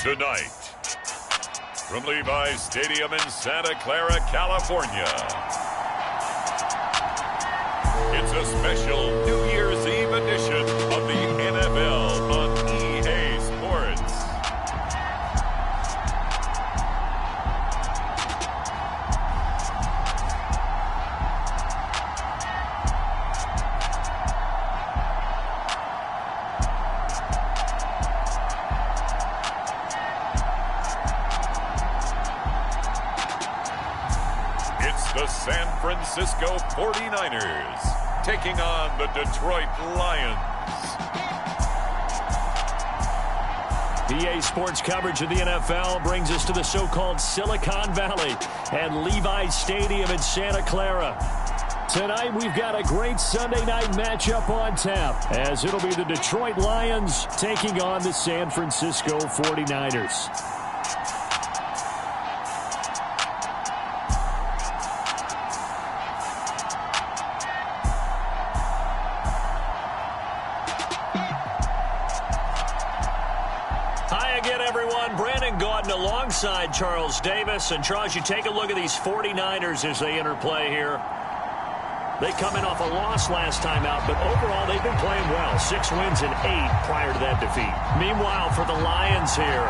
Tonight, from Levi's Stadium in Santa Clara, California, it's a special New Year's Eve edition of the NFL on EA Sports. It's the San Francisco 49ers taking on the Detroit Lions. EA Sports coverage of the NFL brings us to the so-called Silicon Valley and Levi's Stadium in Santa Clara. Tonight, we've got a great Sunday night matchup on tap, as it'll be the Detroit Lions taking on the San Francisco 49ers. Alongside Charles Davis. And Charles, you take a look at these 49ers as they interplay here. They come in off a loss last time out, but overall they've been playing well. 6 wins and 8 prior to that defeat. Meanwhile, for the Lions here,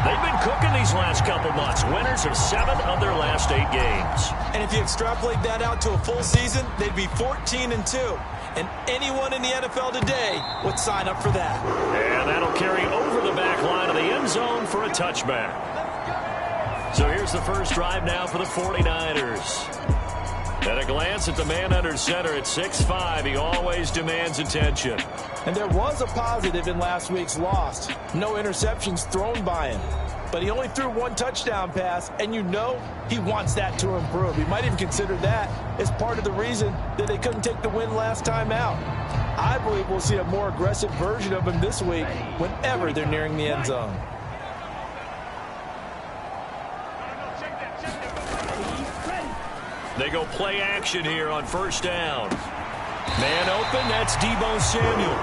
they've been cooking these last couple months. Winners of 7 of their last 8 games. And if you extrapolate that out to a full season, they'd be 14-2. And anyone in the NFL today would sign up for that. And that'll carry over the back line of the end zone for a touchback. So here's the first drive now for the 49ers. At a glance at the man under center at 6'5", he always demands attention. And there was a positive in last week's loss. No interceptions thrown by him. But he only threw 1 touchdown pass, and you know he wants that to improve. He might even consider that as part of the reason that they couldn't take the win last time out. I believe we'll see a more aggressive version of him this week whenever they're nearing the end zone. They go play action here on first down. Man open, that's Deebo Samuel.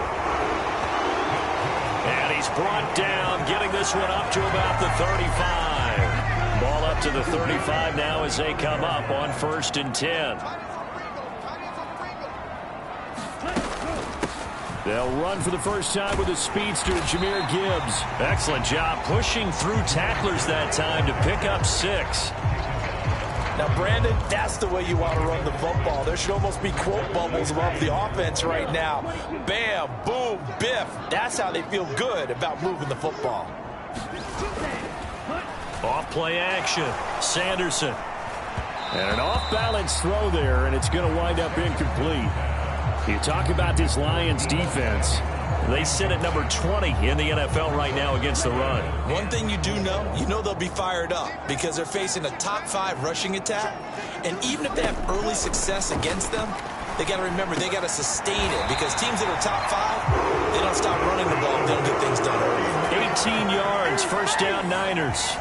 And he's brought down, getting this one up to about the 35. Ball up to the 35 now as they come up on 1st and 10. They'll run for the first time with a speedster, Jahmyr Gibbs. Excellent job pushing through tacklers that time to pick up 6. Now, Brandon, that's the way you want to run the football. There should almost be quote bubbles above the offense right now. Bam, boom, biff. That's how they feel good about moving the football. Off play action. Sanderson. And an off-balance throw there, and it's going to wind up incomplete. You talk about this Lions defense. They sit at number 20 in the NFL right now against the run. One thing you do know, they'll be fired up because they're facing a top 5 rushing attack. And even if they have early success against them, they got to remember they got to sustain it because teams that are top 5, they don't stop running the ball. They don't get things done early. 18 yards, first down Niners.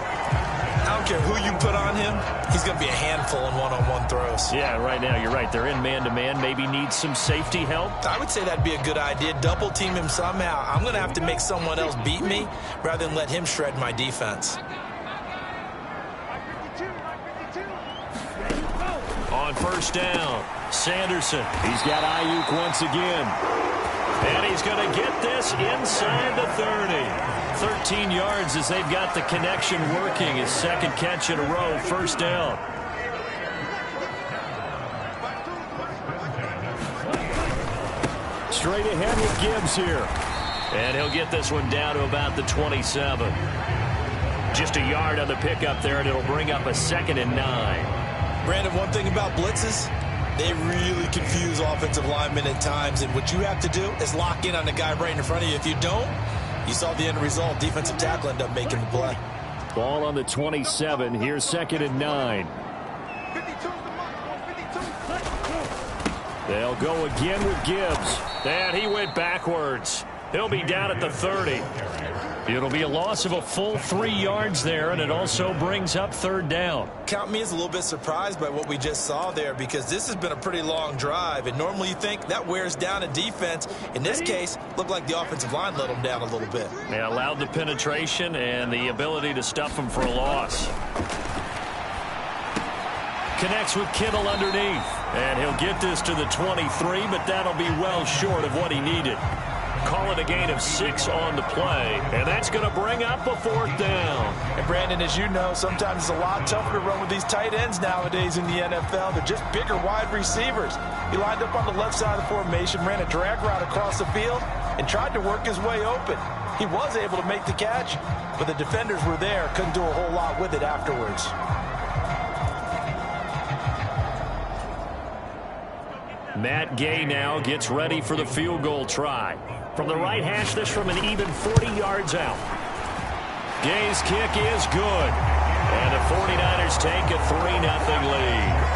I don't care who you put on him, he's going to be a handful in one-on-one throws. Yeah, right now you're right. They're in man-to-man. Maybe need some safety help. I would say that'd be a good idea. Double team him somehow. I'm going to have to make someone else beat me rather than let him shred my defense. On first down, Sanderson. He's got Ayuk once again. And he's going to get this inside the 30. 13 yards as they've got the connection working. His 2nd catch in a row, first down. Straight ahead with Gibbs here. And he'll get this one down to about the 27. Just a yard on the pickup there, and it'll bring up a 2nd and 9. Brandon, one thing about blitzes, they really confuse offensive linemen at times, and what you have to do is lock in on the guy right in front of you. If you don't, you saw the end result. Defensive tackle ended up making the play. Ball on the 27. Here's 2nd and 9. They'll go again with Gibbs. And he went backwards. He'll be down at the 30. It'll be a loss of a full 3 yards there, and it also brings up third down. Count me as a little bit surprised by what we just saw there, because this has been a pretty long drive, and normally you think that wears down a defense. In this case, looked like the offensive line let them down a little bit. They allowed the penetration and the ability to stuff them for a loss. Connects with Kittle underneath, and he'll get this to the 23, but that'll be well short of what he needed. Call it a gain of 6 on the play, and that's going to bring up a fourth down. And Brandon, as you know, sometimes it's a lot tougher to run with these tight ends nowadays in the NFL. They're just bigger wide receivers. He lined up on the left side of the formation, ran a drag route across the field, and tried to work his way open. He was able to make the catch, but the defenders were there, couldn't do a whole lot with it afterwards. Matt Gay now gets ready for the field goal try. From the right hash, this from an even 40 yards out. Gay's kick is good. And the 49ers take a 3-0 lead.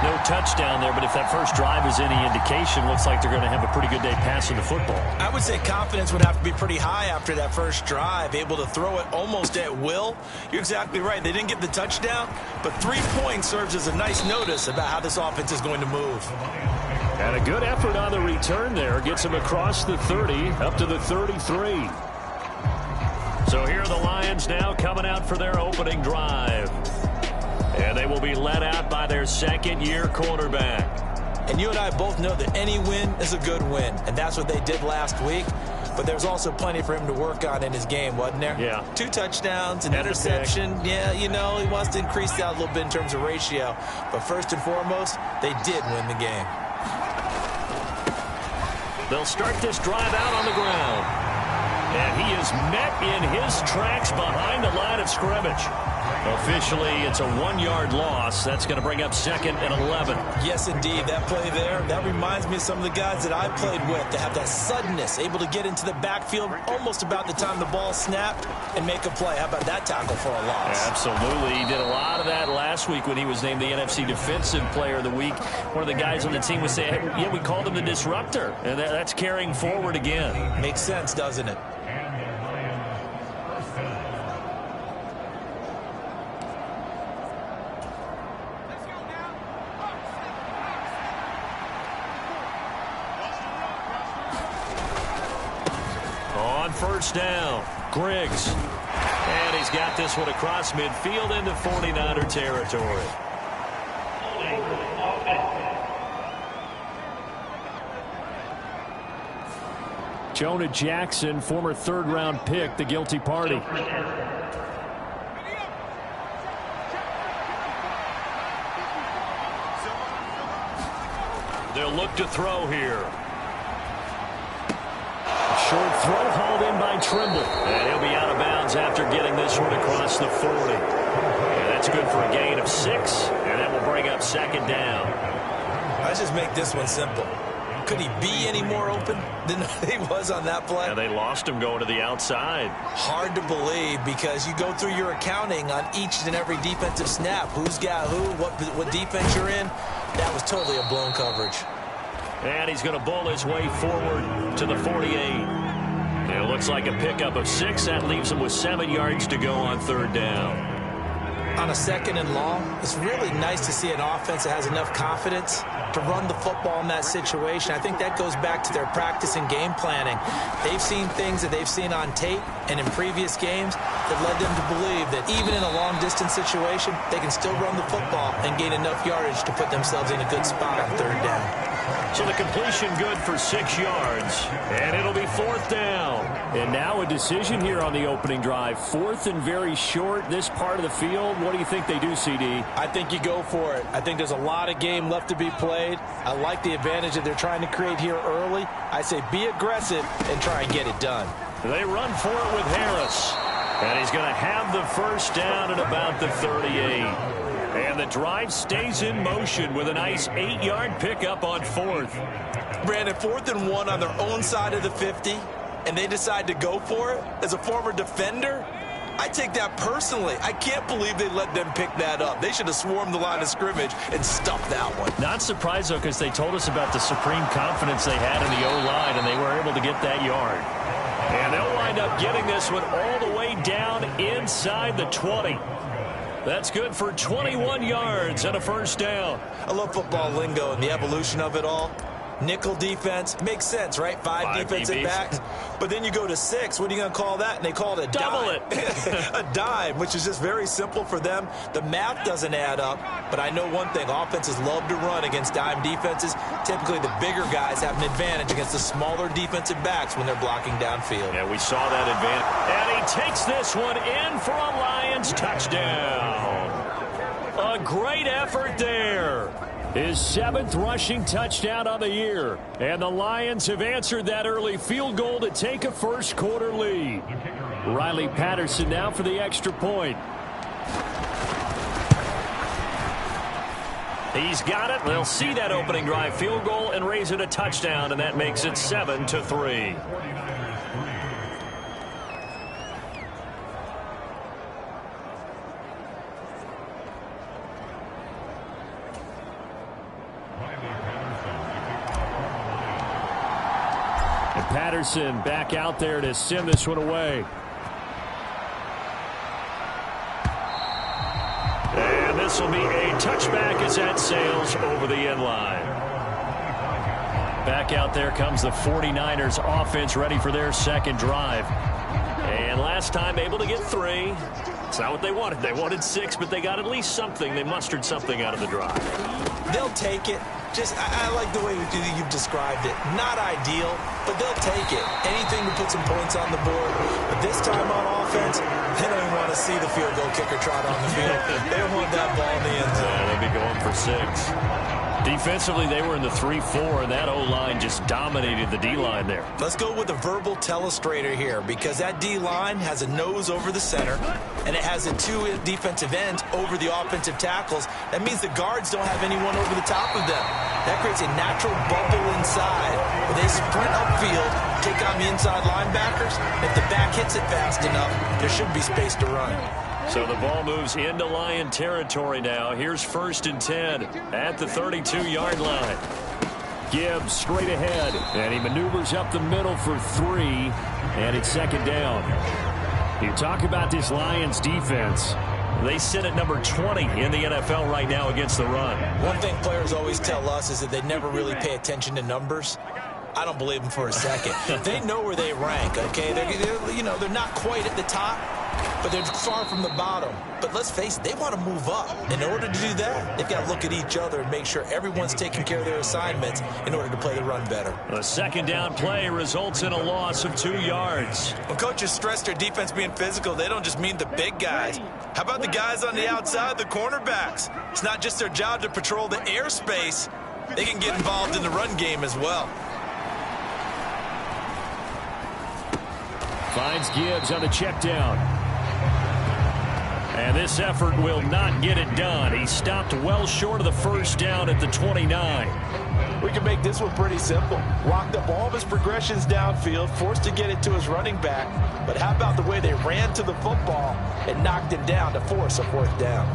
No touchdown there, but if that first drive is any indication, looks like they're going to have a pretty good day passing the football. I would say confidence would have to be pretty high after that first drive, able to throw it almost at will. You're exactly right. They didn't get the touchdown, but 3 points serves as a nice notice about how this offense is going to move. And a good effort on the return there. Gets him across the 30, up to the 33. So here are the Lions now coming out for their opening drive. And they will be led out by their second-year quarterback. And you and I both know that any win is a good win, and that's what they did last week. But there's also plenty for him to work on in his game, wasn't there? Yeah. 2 touchdowns, an interception. Yeah, you know, he wants to increase that a little bit in terms of ratio. But first and foremost, they did win the game. They'll start this drive out on the ground. And he is met in his tracks behind the line of scrimmage. Officially, it's a 1-yard loss. That's going to bring up 2nd and 11. Yes, indeed. That play there, that reminds me of some of the guys that I played with that have that suddenness, able to get into the backfield almost about the time the ball snapped and make a play. How about that tackle for a loss? Absolutely. He did a lot of that last week when he was named the NFC Defensive Player of the Week. One of the guys on the team would say, hey, yeah, we called him the disruptor. And that's carrying forward again. Makes sense, doesn't it? First down, Griggs. And he's got this one across midfield into 49er territory. Jonah Jackson, former third-round pick, the guilty party. They'll look to throw here. Short throw hauled in by Trimble. And he'll be out of bounds after getting this one across the 40. And that's good for a gain of 6. And that will bring up 2nd down. Let's just make this one simple. Could he be any more open than he was on that play? And they lost him going to the outside. Hard to believe, because you go through your accounting on each and every defensive snap. Who's got who, what defense you're in. That was totally a blown coverage. And he's going to bull his way forward to the 48. It looks like a pickup of 6. That leaves him with 7 yards to go on 3rd down. On a 2nd and long, it's really nice to see an offense that has enough confidence to run the football in that situation. I think that goes back to their practice and game planning. They've seen things that they've seen on tape and in previous games that led them to believe that even in a long-distance situation, they can still run the football and gain enough yardage to put themselves in a good spot on 3rd down. So the completion good for 6 yards, and it'll be 4th down. And now a decision here on the opening drive. 4th and very short, this part of the field. What do you think they do, CD? I think you go for it. I think there's a lot of game left to be played. I like the advantage that they're trying to create here early. I say be aggressive and try and get it done. They run for it with Harris. And he's going to have the first down at about the 38. And the drive stays in motion with a nice 8-yard pickup on 4th. Brandon, 4th and 1 on their own side of the 50, and they decide to go for it. As a former defender, I take that personally. I can't believe they let them pick that up. They should have swarmed the line of scrimmage and stuffed that one. Not surprised, though, because they told us about the supreme confidence they had in the O-line, and they were able to get that yard. And they'll wind up getting this one all the way down inside the 20. That's good for 21 yards and a first down. I love football lingo and the evolution of it all. Nickel defense makes sense, right? Five defensive DBs. backs. But then you go to 6. What are you going to call that? And they call it a Double dime. it. A dime, which is just very simple for them. The math doesn't add up. But I know one thing. Offenses love to run against dime defenses. Typically, the bigger guys have an advantage against the smaller defensive backs when they're blocking downfield. Yeah, we saw that advantage. And he takes this one in for a Lions touchdown. A great effort there. His 7th rushing touchdown on the year. And the Lions have answered that early field goal to take a first quarter lead. Riley Patterson now for the extra point. He's got it. They'll see that opening drive field goal and raise it a touchdown, and that makes it 7-3. Patterson back out there to send this one away. And this will be a touchback as that sails over the end line. Back out there comes the 49ers offense ready for their second drive. And last time able to get 3. It's not what they wanted. They wanted 6, but they got at least something. They mustered something out of the drive. They'll take it. Just, I like the way you've described it. Not ideal, but they'll take it. Anything to put some points on the board. But this time on offense, they don't even want to see the field goal kicker trot on the field. They don't want that ball in the end zone. Yeah, they'll be going for 6. Defensively, they were in the 3-4, and that O-line just dominated the D-line there. Let's go with a verbal telestrator here, because that D-line has a nose over the center, and it has the 2 defensive ends over the offensive tackles. That means the guards don't have anyone over the top of them. That creates a natural bubble inside. When they sprint upfield, take on the inside linebackers. If the back hits it fast enough, there should be space to run. So the ball moves into Lion territory now. Here's 1st and 10 at the 32-yard line. Gibbs straight ahead, and he maneuvers up the middle for 3, and it's 2nd down. You talk about this Lions defense. They sit at number 20 in the NFL right now against the run. One thing players always tell us is that they never really pay attention to numbers. I don't believe them for a second. They know where they rank, okay? They're not quite at the top, but they're far from the bottom. But let's face it, they want to move up. In order to do that, they've got to look at each other and make sure everyone's taking care of their assignments in order to play the run better. A 2nd down play results in a loss of 2 yards. When coaches stress their defense being physical, they don't just mean the big guys. How about the guys on the outside, the cornerbacks? It's not just their job to patrol the airspace. They can get involved in the run game as well. Finds Gibbs on the check down. And this effort will not get it done. He stopped well short of the 1st down at the 29. We can make this one pretty simple. Locked up all of his progressions downfield, forced to get it to his running back. But how about the way they ran to the football and knocked him down to force a 4th down?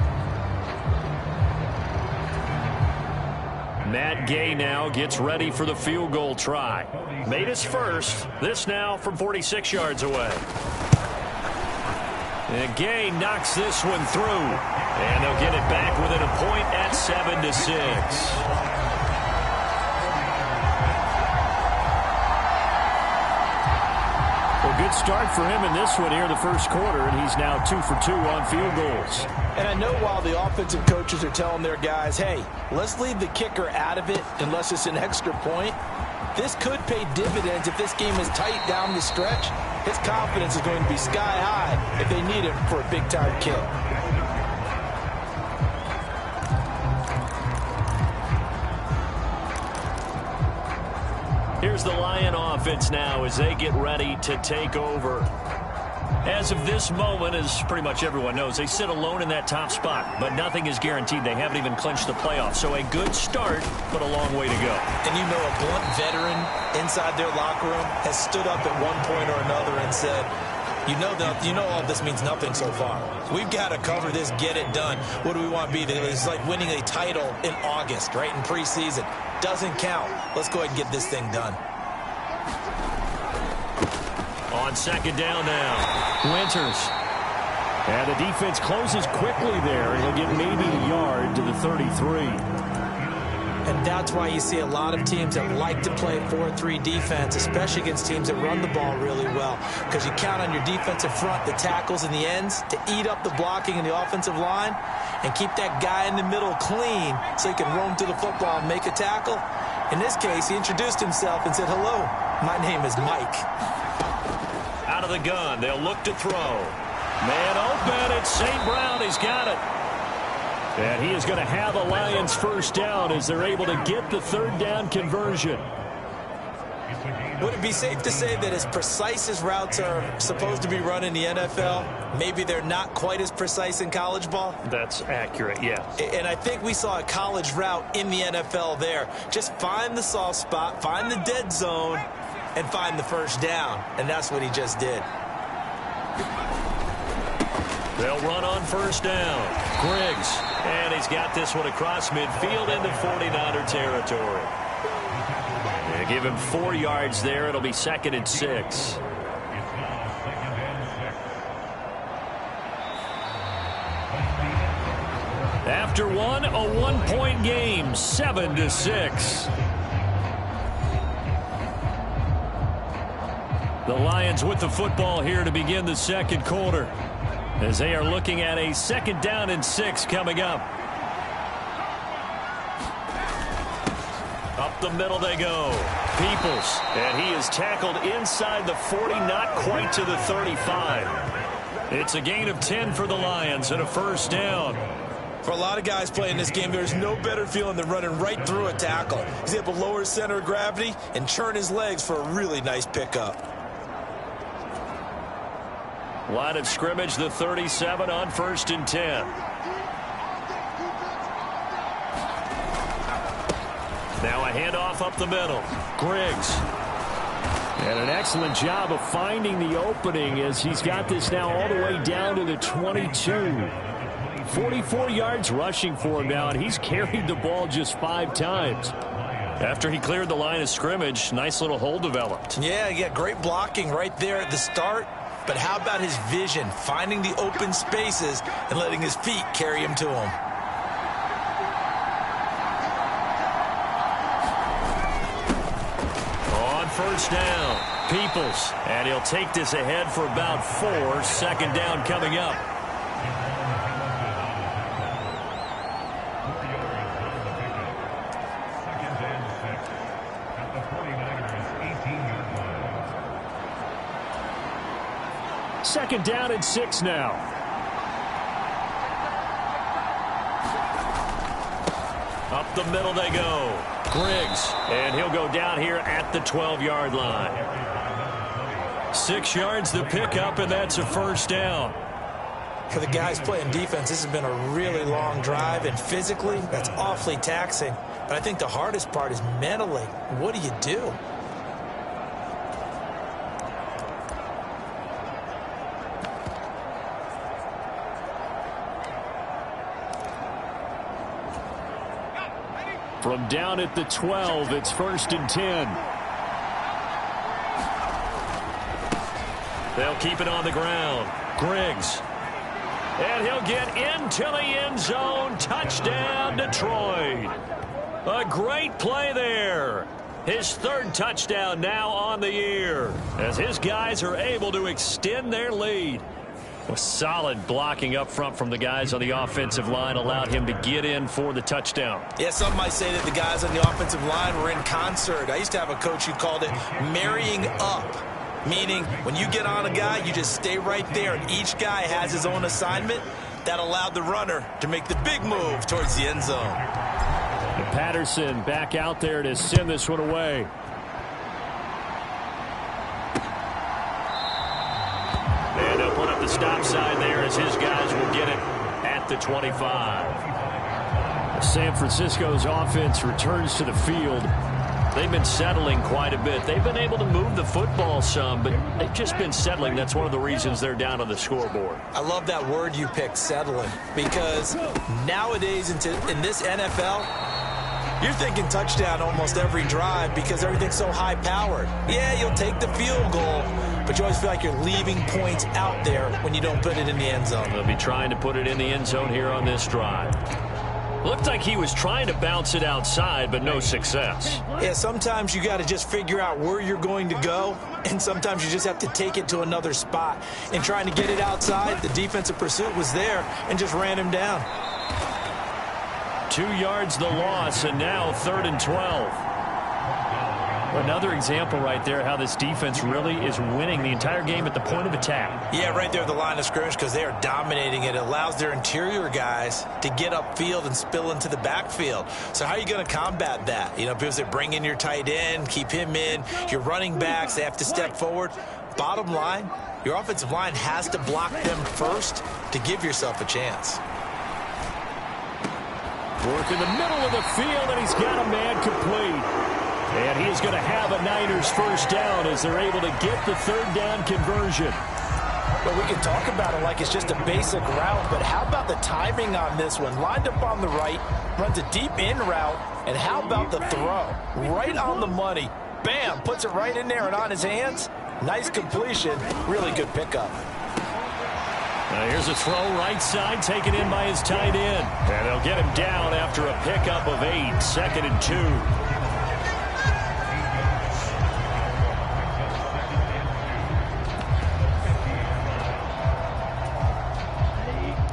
Matt Gay now gets ready for the field goal try. Made his first. This now from 46 yards away. And Gay knocks this one through. And they'll get it back within a point at 7-6. Good start for him in this one here in the 1st quarter, and he's now 2 for 2 on field goals. And I know while the offensive coaches are telling their guys, hey, let's leave the kicker out of it unless it's an extra point, this could pay dividends if this game is tight down the stretch. His confidence is going to be sky high if they need him for a big-time kick. Here's the Lion offense now as they get ready to take over. As of this moment, as pretty much everyone knows, they sit alone in that top spot, but nothing is guaranteed. They haven't even clinched the playoffs, so a good start, but a long way to go. And you know, a blunt veteran inside their locker room has stood up at one point or another and said, You know all this means nothing so far. We've got to cover this, get it done. What do we want to be? It's like winning a title in August, right, in preseason. Doesn't count. Let's go ahead and get this thing done. On second down now, Winters. And the defense closes quickly there, and he'll get maybe a yard to the 33. And that's why you see a lot of teams that like to play 4-3 defense, especially against teams that run the ball really well, because you count on your defensive front, the tackles and the ends, to eat up the blocking in the offensive line and keep that guy in the middle clean so he can roam to the football and make a tackle. In this case, he introduced himself and said, "Hello, my name is Mike." Out of the gun, they'll look to throw. Man open, it's St. Brown. He's got it. And he is going to have a Lions first down as they're able to get the third down conversion. Would it be safe to say that as precise as routes are supposed to be run in the NFL, maybe they're not quite as precise in college ball? That's accurate, yes. And I think we saw a college route in the NFL there. Just find the soft spot, find the dead zone, and find the first down. And that's what he just did. They'll run on first down. Griggs. And he's got this one across midfield into 49er territory. They give him 4 yards there. It'll be 2nd and 6. After one, a 1-point game, 7-6. The Lions with the football here to begin the second quarter, as they are looking at a 2nd down and 6 coming up. Up the middle they go. Peoples, and he is tackled inside the 40, not quite to the 35. It's a gain of 10 for the Lions and a first down. For a lot of guys playing this game, there's no better feeling than running right through a tackle. He's able to lower his center of gravity and churn his legs for a really nice pickup. Line of scrimmage, the 37 on 1st and 10. Now a handoff up the middle. Griggs. And an excellent job of finding the opening as he's got this now all the way down to the 22. 44 yards rushing for him now, and he's carried the ball just 5 times. After he cleared the line of scrimmage, nice little hole developed. Yeah, great blocking right there at the start. But how about his vision, finding the open spaces and letting his feet carry him to him? On first down, Peoples. And he'll take this ahead for about 4. 2nd down coming up. Second down and 6 now. Up the middle they go. Griggs. And he'll go down here at the 12-yard line. 6 yards the pickup, and that's a first down. For the guys playing defense, this has been a really long drive, and physically, that's awfully taxing. But I think the hardest part is mentally. What do you do? From down at the 12, it's 1st and 10. They'll keep it on the ground. Griggs. And he'll get into the end zone. Touchdown, Detroit. A great play there. His 3rd touchdown now on the year, as his guys are able to extend their lead. A solid blocking up front from the guys on the offensive line allowed him to get in for the touchdown. Yeah, some might say that the guys on the offensive line were in concert. I used to have a coach who called it marrying up, meaning when you get on a guy, you just stay right there, and each guy has his own assignment. That allowed the runner to make the big move towards the end zone. And Patterson back out there to send this one away. And they'll put up the stop sign there as his guys will get it at the 25. San Francisco's offense returns to the field. They've been settling quite a bit. They've been able to move the football some, but they've just been settling. That's one of the reasons they're down on the scoreboard. I love that word you picked, settling, because nowadays in this NFL, you're thinking touchdown almost every drive because everything's so high-powered. Yeah, you'll take the field goal, but you always feel like you're leaving points out there when you don't put it in the end zone. They'll be trying to put it in the end zone here on this drive. Looked like he was trying to bounce it outside, but no success. Yeah, sometimes you got to just figure out where you're going to go, and sometimes you just have to take it to another spot. And trying to get it outside, the defensive pursuit was there and just ran him down. 2 yards the loss, and now 3rd and 12. Another example right there how this defense really is winning the entire game at the point of attack. Yeah, right there at the line of scrimmage because they are dominating it. It allows their interior guys to get upfield and spill into the backfield. So how are you going to combat that? You know, because they bring in your tight end, keep him in. Your running backs, they have to step forward. Bottom line, your offensive line has to block them first to give yourself a chance. Work in the middle of the field, and he's got a man complete. And he is going to have a Niners first down as they're able to get the 3rd down conversion. Well, we can talk about it like it's just a basic route, but how about the timing on this one? Lined up on the right, runs a deep in route, and how about the throw? Right on the money. Bam, puts it right in there and on his hands. Nice completion. Really good pickup. Now here's a throw right side taken in by his tight end. And they'll get him down after a pickup of 8, 2nd and 2.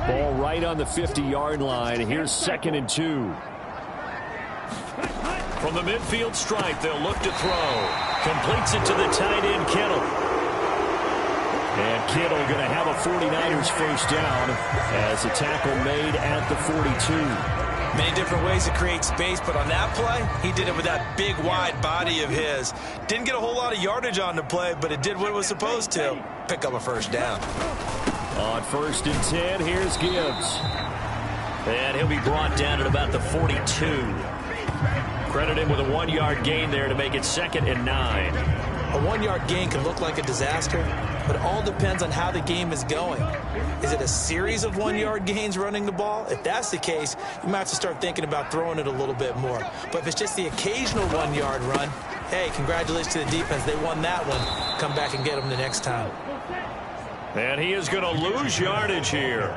Ball right on the 50-yard line. Here's 2nd and 2. From the midfield stripe, they'll look to throw. Completes it to the tight end, Kittle. And Kittle going to have a 49ers first down as a tackle made at the 42. Many different ways to create space, but on that play, he did it with that big, wide body of his. Didn't get a whole lot of yardage on the play, but it did what it was supposed to. Pick up a first down. On 1st and 10, here's Gibbs. And he'll be brought down at about the 42. Credit him with a 1-yard gain there to make it 2nd and 9. A 1-yard gain can look like a disaster, but it all depends on how the game is going. Is it a series of 1-yard gains running the ball? If that's the case, you might have to start thinking about throwing it a little bit more. But if it's just the occasional 1-yard run, hey, congratulations to the defense. They won that one. Come back and get them the next time. And he is going to lose yardage here.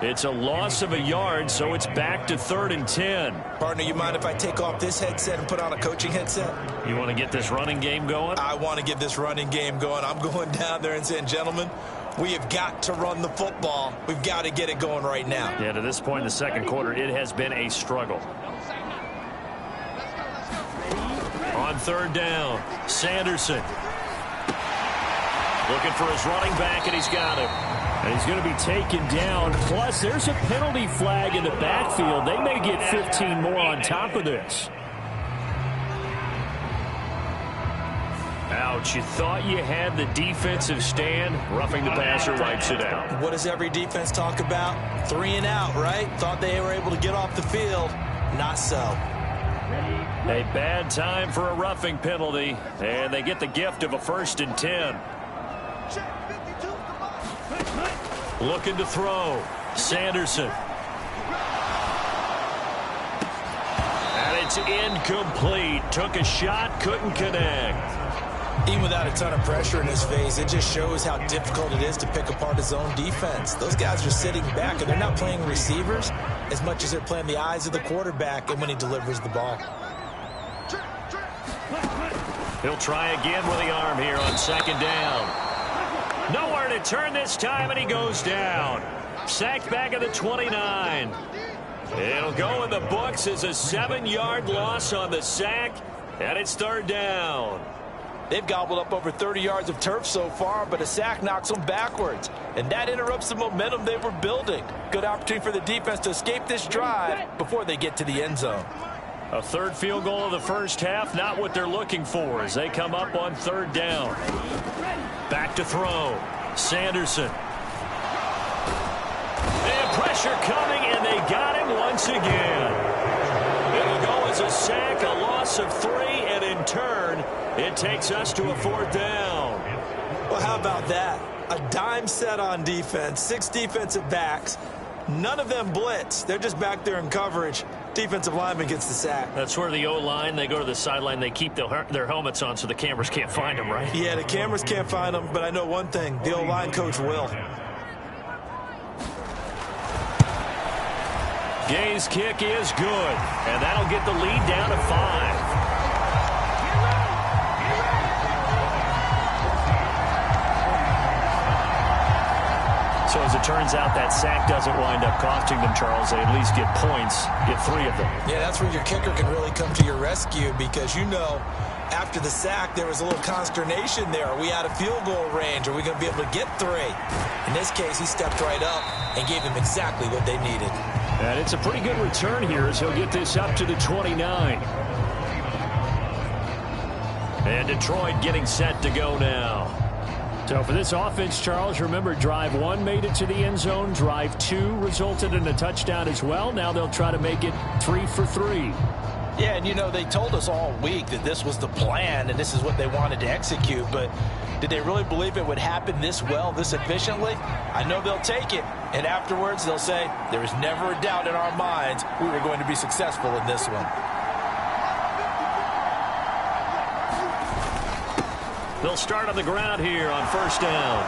It's a loss of a yard, so it's back to 3rd and 10. Partner, you mind if I take off this headset and put on a coaching headset? You want to get this running game going? I want to get this running game going. I'm going down there and saying, gentlemen, we have got to run the football. We've got to get it going right now. Yeah, to this point in the 2nd quarter, it has been a struggle. On 3rd down, Sanderson. Looking for his running back, and he's got him. And he's going to be taken down. Plus, there's a penalty flag in the backfield. They may get 15 more on top of this. Ouch, you thought you had the defensive stand. Roughing the passer wipes it out. What does every defense talk about? 3 and out, right? Thought they were able to get off the field. Not so. A bad time for a roughing penalty. And they get the gift of a 1st and 10. Looking to throw. Sanderson. And it's incomplete. Took a shot, couldn't connect. Even without a ton of pressure in his face, it just shows how difficult it is to pick apart his own defense. Those guys are sitting back, and they're not playing receivers as much as they're playing the eyes of the quarterback and when he delivers the ball. He'll try again with the arm here on 2nd down. Nowhere to turn this time, and he goes down. Sacked back at the 29. It'll go in the books as a 7-yard loss on the sack, and it's 3rd down. They've gobbled up over 30 yards of turf so far, but a sack knocks them backwards, and that interrupts the momentum they were building. Good opportunity for the defense to escape this drive before they get to the end zone. A 3rd field goal of the first half, not what they're looking for as they come up on 3rd down. Back to throw. Sanderson. And pressure coming, and they got him once again. It'll go as a sack, a loss of 3, and in return. It takes us to a 4th down. Well, how about that? A dime set on defense, 6 defensive backs. None of them blitz. They're just back there in coverage. Defensive lineman gets the sack. That's where the O-line, they go to the sideline, they keep their helmets on so the cameras can't find them, right? Yeah, the cameras can't find them, but I know one thing. The O-line coach will. Gay's kick is good, and that'll get the lead down to 5. So as it turns out, that sack doesn't wind up costing them, Charles. They at least get points, get 3 of them. Yeah, that's where your kicker can really come to your rescue because, you know, after the sack, there was a little consternation there. Are we out of field goal range? Are we going to be able to get 3? In this case, he stepped right up and gave them exactly what they needed. And it's a pretty good return here as he'll get this up to the 29. And Detroit getting set to go now. So for this offense, Charles, remember drive 1 made it to the end zone. Drive 2 resulted in a touchdown as well. Now they'll try to make it 3 for 3. Yeah, and you know, they told us all week that this was the plan and this is what they wanted to execute, but did they really believe it would happen this well, this efficiently? I know they'll take it, and afterwards they'll say, there was never a doubt in our minds we were going to be successful in this one. They'll start on the ground here on 1st down.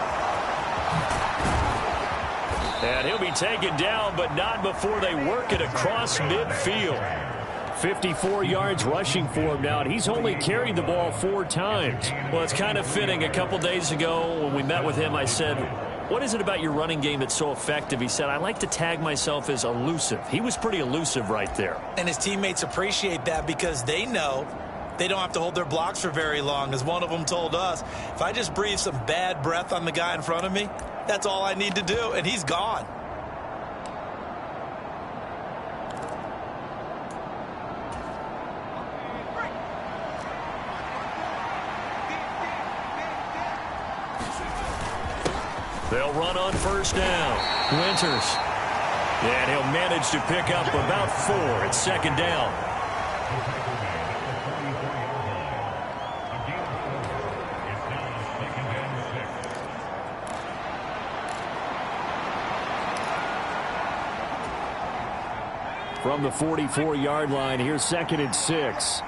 And he'll be taken down, but not before they work it across midfield. 54 yards rushing for him now, and he's only carried the ball 4 times. Well, it's kind of fitting. A couple days ago when we met with him, I said, what is it about your running game that's so effective? He said, I like to tag myself as elusive. He was pretty elusive right there. And his teammates appreciate that because they know they don't have to hold their blocks for very long. As one of them told us, if I just breathe some bad breath on the guy in front of me, that's all I need to do, and he's gone. They'll run on 1st down. Winters. And he'll manage to pick up about 4 at 2nd down. From the 44-yard line, here's 2nd and 6.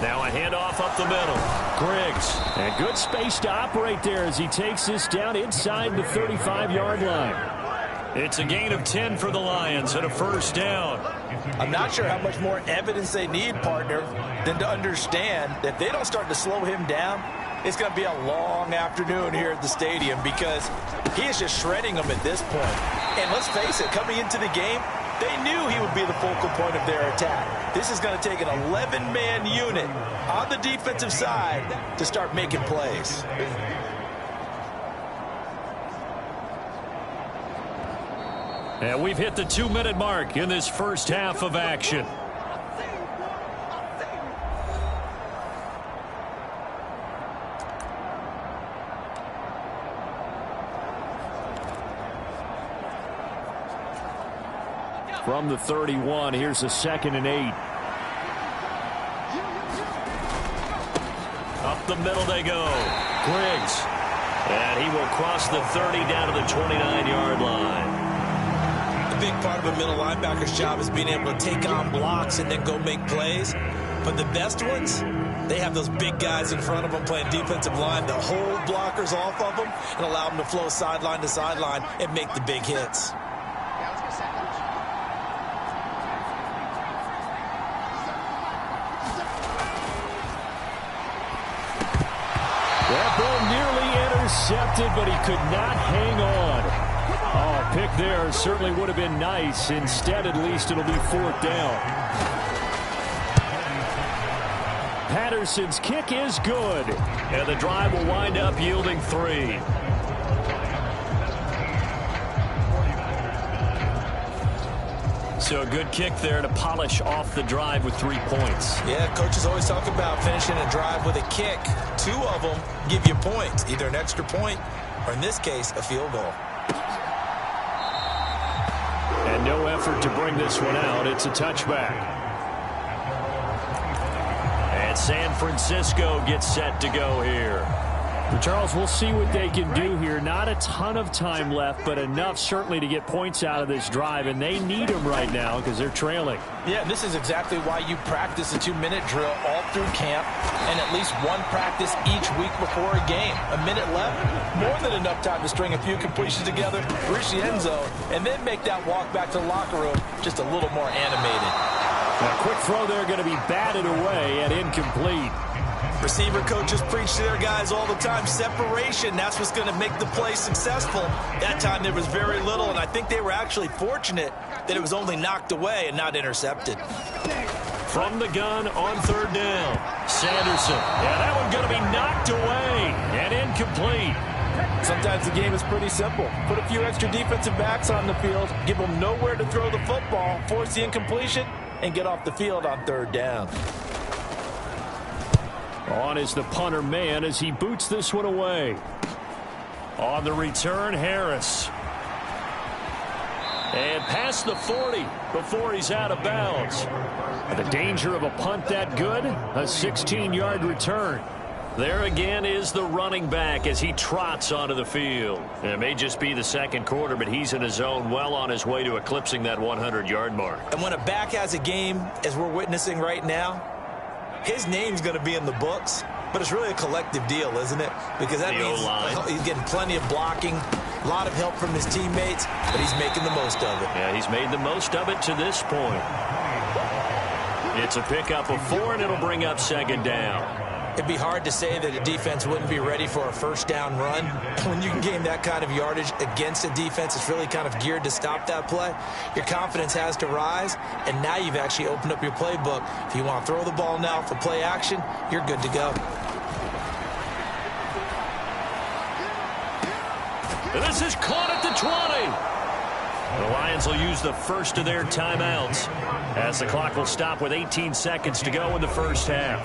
Now a handoff up the middle. Griggs. And good space to operate there as he takes this down inside the 35-yard line. It's a gain of 10 for the Lions and a 1st down. I'm not sure how much more evidence they need, partner, than to understand that if they don't start to slow him down, it's going to be a long afternoon here at the stadium because he is just shredding them at this point. And let's face it, coming into the game, they knew he would be the focal point of their attack. This is going to take an 11-man unit on the defensive side to start making plays. And we've hit the 2-minute mark in this first half of action. From the 31, here's a 2nd and 8. Up the middle they go. Griggs. And he will cross the 30 down to the 29-yard line. A big part of a middle linebacker's job is being able to take on blocks and then go make plays. But the best ones, they have those big guys in front of them playing defensive line that hold blockers off of them and allow them to flow sideline to sideline and make the big hits. That ball nearly intercepted, but he could not hang on. Oh, pick there certainly would have been nice. Instead, at least, it'll be 4th down. Patterson's kick is good. And the drive will wind up yielding 3. So a good kick there to polish off the drive with 3 points. Yeah, coaches always talk about finishing a drive with a kick. 2 of them give you points, either an extra point or, in this case, a field goal. And no effort to bring this one out. It's a touchback. San Francisco gets set to go here. Well, Charles, we'll see what they can do here. Not a ton of time left, but enough certainly to get points out of this drive, and they need them right now because they're trailing. Yeah, this is exactly why you practice a 2-minute drill all through camp and at least one practice each week before a game. A minute left, more than enough time to string a few completions together, reach the end zone, and then make that walk back to the locker room just a little more animated. A quick throw there going to be batted away and incomplete. Receiver coaches preach to their guys all the time. Separation, that's what's going to make the play successful. That time there was very little, and I think they were actually fortunate that it was only knocked away and not intercepted. From the gun on third down, Sanderson. Yeah, that one going to be knocked away and incomplete. Sometimes the game is pretty simple. Put a few extra defensive backs on the field, give them nowhere to throw the football, force the incompletion, and get off the field on third down. On is the punter man as he boots this one away. On the return, Harris. And past the 40 before he's out of bounds. The danger of a punt that good, a 16-yard return. There again is the running back as he trots onto the field. It may just be the second quarter, but he's in his zone well on his way to eclipsing that 100-yard mark. And when a back has a game, as we're witnessing right now, his name's going to be in the books, but it's really a collective deal, isn't it? Because that means he's getting plenty of blocking, a lot of help from his teammates, but he's making the most of it. Yeah, he's made the most of it to this point. It's a pickup of 4, and it'll bring up second down. It'd be hard to say that a defense wouldn't be ready for a first down run. When you can gain that kind of yardage against a defense that's really kind of geared to stop that play, your confidence has to rise, and now you've actually opened up your playbook. If you want to throw the ball now for play action, you're good to go. And this is caught at the 20. The Lions will use the first of their timeouts as the clock will stop with 18 seconds to go in the first half.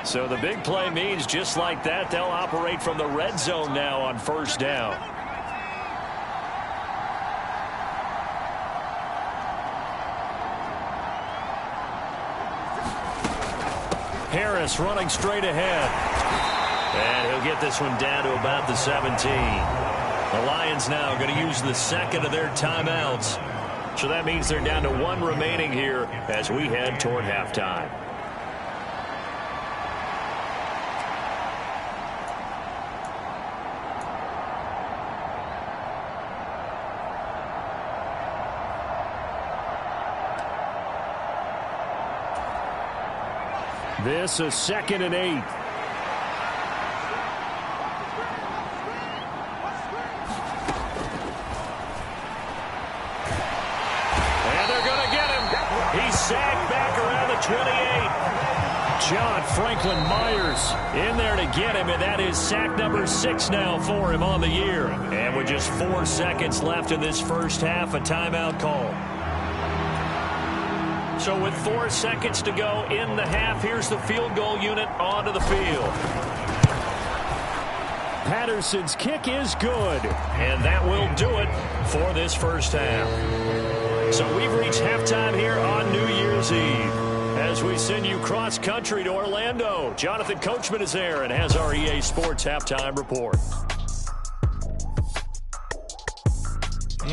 So the big play means just like that, they'll operate from the red zone now on first down. Harris running straight ahead. And he'll get this one down to about the 17. The Lions now going to use the second of their timeouts. So that means they're down to 1 remaining here as we head toward halftime. This is 2nd and 8. And they're going to get him. He's sagged back around the 28. John Franklin Myers in there to get him, and that is sack number 6 now for him on the year. And with just 4 seconds left in this first half, a timeout call. So with 4 seconds to go in the half, here's the field goal unit onto the field. Patterson's kick is good, and that will do it for this first half. So we've reached halftime here on New Year's Eve. As we send you cross-country to Orlando, Jonathan Coachman is there and has our EA Sports Halftime Report.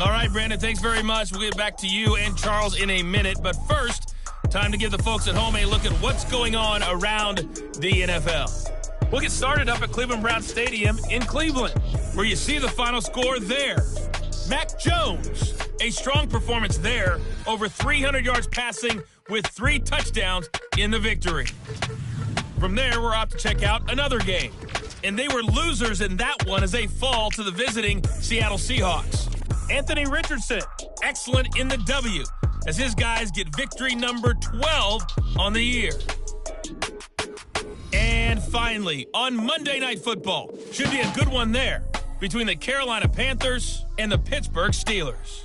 All right, Brandon, thanks very much. We'll get back to you and Charles in a minute. But first, time to give the folks at home a look at what's going on around the NFL. We'll get started up at Cleveland Browns Stadium in Cleveland, where you see the final score there. Mac Jones, a strong performance there, over 300 yards passing with 3 touchdowns in the victory. From there, we're off to check out another game. And they were losers in that one as they fall to the visiting Seattle Seahawks. Anthony Richardson, excellent in the W, as his guys get victory number 12 on the year. And finally, on Monday Night Football, should be a good one there, between the Carolina Panthers and the Pittsburgh Steelers.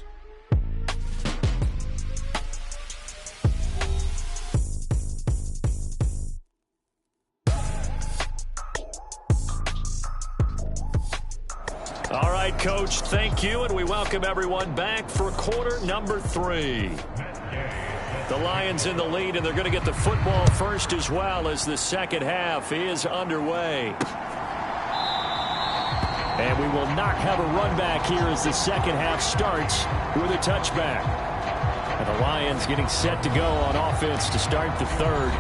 All right, right, Coach. Thank you, and we welcome everyone back for quarter number 3. The Lions in the lead, and they're going to get the football first as well as the second half is underway. And we will not have a run back here as the second half starts with a touchback. And the Lions getting set to go on offense to start the third.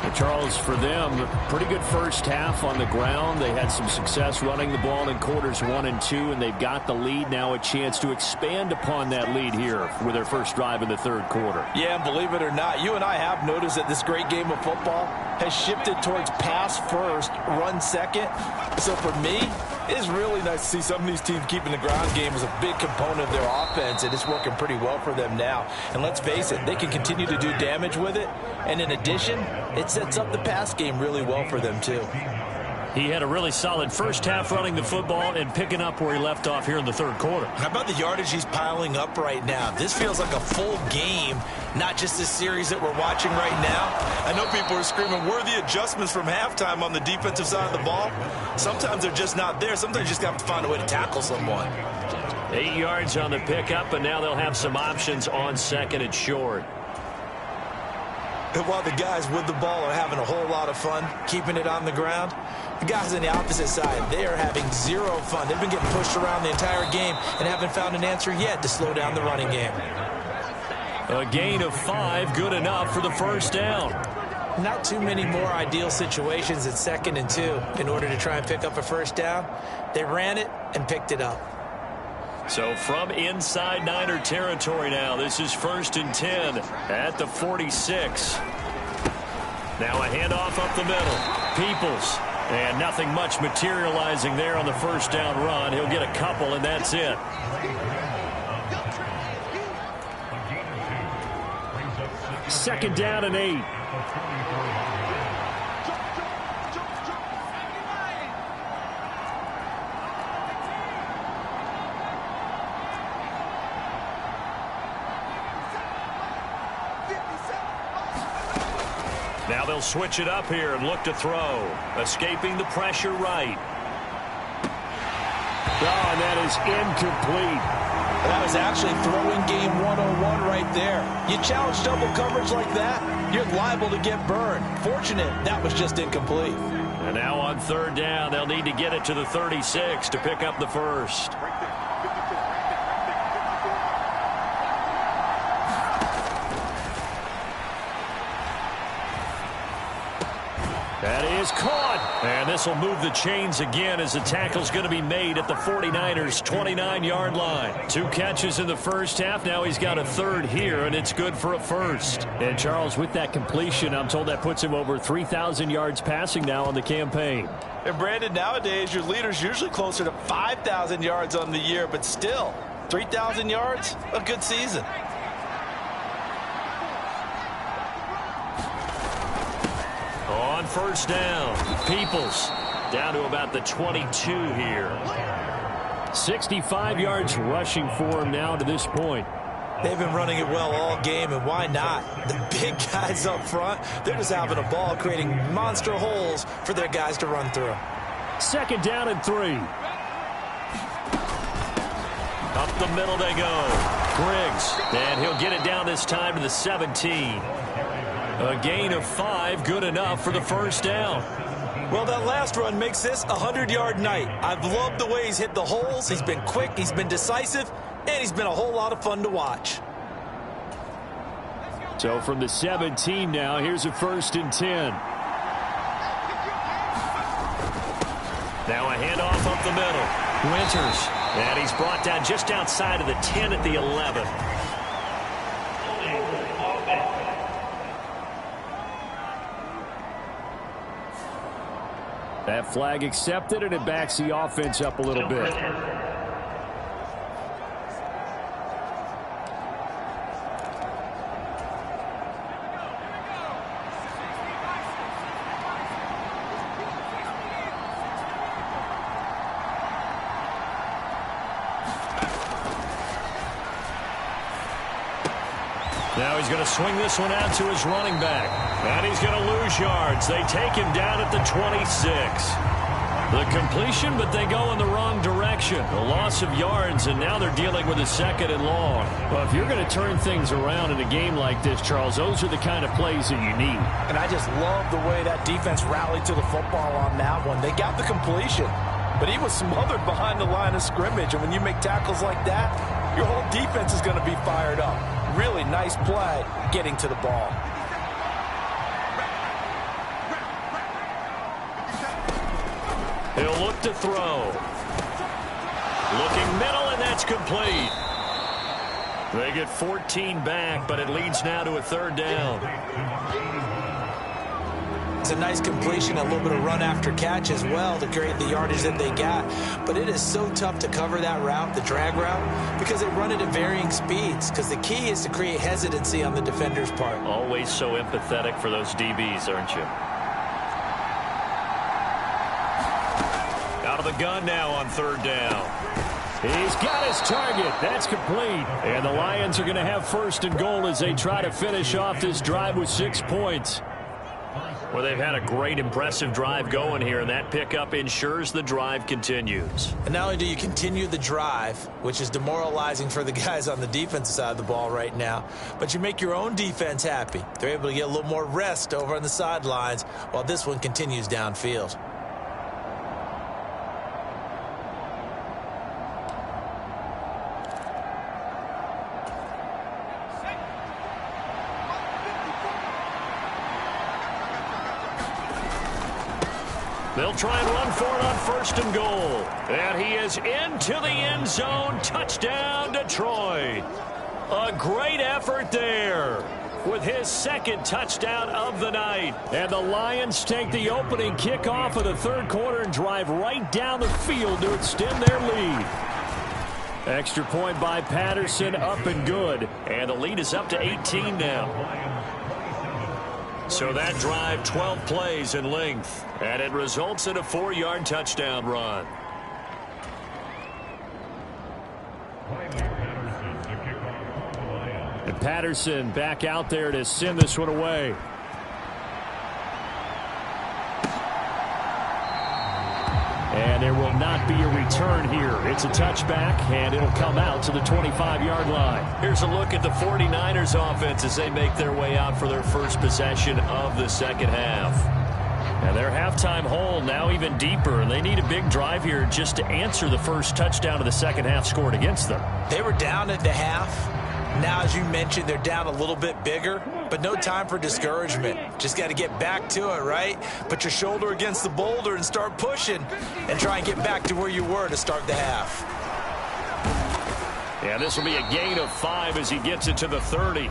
And Charles, for them, pretty good first half on the ground. They had some success running the ball in quarters 1 and 2, and they've got the lead now, a chance to expand upon that lead here with their first drive in the third quarter. Yeah, and believe it or not, you and I have noticed that this great game of football has shifted towards pass first, run second. So for me, it is really nice to see some of these teams keeping the ground game as a big component of their offense, and it's working pretty well for them now. And let's face it, they can continue to do damage with it, and in addition, it sets up the pass game really well for them too. He had a really solid first half running the football and picking up where he left off here in the third quarter. How about the yardage he's piling up right now? This feels like a full game, not just this series that we're watching right now. I know people are screaming, where are the adjustments from halftime on the defensive side of the ball? Sometimes they're just not there. Sometimes you just have to find a way to tackle someone. 8 yards on the pickup, and now they'll have some options on second and short. And while the guys with the ball are having a whole lot of fun keeping it on the ground, the guys on the opposite side, they are having zero fun. They've been getting pushed around the entire game and haven't found an answer yet to slow down the running game. A gain of 5, good enough for the first down. Not too many more ideal situations at 2nd and 2 in order to try and pick up a first down. They ran it and picked it up. So from inside Niner territory now, this is 1st and 10 at the 46. Now a handoff up the middle. Peoples. And nothing much materializing there on the first down run. He'll get a couple, and that's it. Second down and 8. Now they'll switch it up here and look to throw. Escaping the pressure right. Oh, and that is incomplete. That was actually throwing game 101 right there. You challenge double coverage like that, you're liable to get burned. Fortunate, that was just incomplete. And now on third down, they'll need to get it to the 36 to pick up the first. That is caught. And this will move the chains again as the tackle's going to be made at the 49ers' 29-yard line. 2 catches in the first half. Now he's got a third here, and it's good for a first. And Charles, with that completion, I'm told that puts him over 3,000 yards passing now on the campaign. And Brandon, nowadays your leader's usually closer to 5,000 yards on the year, but still, 3,000 yards, a good season. On first down, Peoples down to about the 22 here. 65 yards rushing for him now to this point. They've been running it well all game, and why not? The big guys up front, they're just having a ball, creating monster holes for their guys to run through. Second down and 3. Up the middle they go. Griggs, and he'll get it down this time to the 17. A gain of 5, good enough for the first down. Well, that last run makes this a 100-yard night. I've loved the way he's hit the holes. He's been quick, he's been decisive, and he's been a whole lot of fun to watch. So from the 17 now, here's a 1st and 10. Now a handoff up the middle. Winters, and he's brought down just outside of the 10 at the 11. That flag accepted, and it backs the offense up a little bit. Now he's going to swing this one out to his running back. And he's going to lose yards. They take him down at the 26. The completion, but they go in the wrong direction. A loss of yards, and now they're dealing with a 2nd and long. Well, if you're going to turn things around in a game like this, Charles, those are the kind of plays that you need. And I just love the way that defense rallied to the football on that one. They got the completion, but he was smothered behind the line of scrimmage. And when you make tackles like that, your whole defense is going to be fired up. Really nice play getting to the ball. He'll look to throw. Looking middle, and that's complete. They get 14 back, but it leads now to a 3rd down. It's a nice completion, a little bit of run after catch as well to create the yardage that they got. But it is so tough to cover that route, the drag route, because they run it at varying speeds. Because the key is to create hesitancy on the defender's part. Always so empathetic for those DBs, aren't you? Out of the gun now on 3rd down. He's got his target. That's complete. And the Lions are going to have 1st and goal as they try to finish off this drive with 6 points. Well, they've had a great, impressive drive going here, and that pickup ensures the drive continues. And not only do you continue the drive, which is demoralizing for the guys on the defensive side of the ball right now, but you make your own defense happy. They're able to get a little more rest over on the sidelines while this one continues downfield. They'll try and run for it on 1st and goal. And he is into the end zone. Touchdown, Detroit. A great effort there with his 2nd touchdown of the night. And the Lions take the opening kickoff of the 3rd quarter and drive right down the field to extend their lead. Extra point by Patterson, up and good. And the lead is up to 18 now. So that drive, 12 plays in length, and it results in a 4-yard touchdown run. And Patterson back out there to send this one away. And there will not be a return here. It's a touchback, and it'll come out to the 25-yard line. Here's a look at the 49ers offense as they make their way out for their first possession of the 2nd half. And their halftime hole now even deeper, and they need a big drive here just to answer the first touchdown of the 2nd half scored against them. They were down at the half. Now, as you mentioned, they're down a little bit bigger, but no time for discouragement. Just got to get back to it, right? Put your shoulder against the boulder and start pushing and try and get back to where you were to start the half. Yeah, this will be a gain of 5 as he gets it to the 30.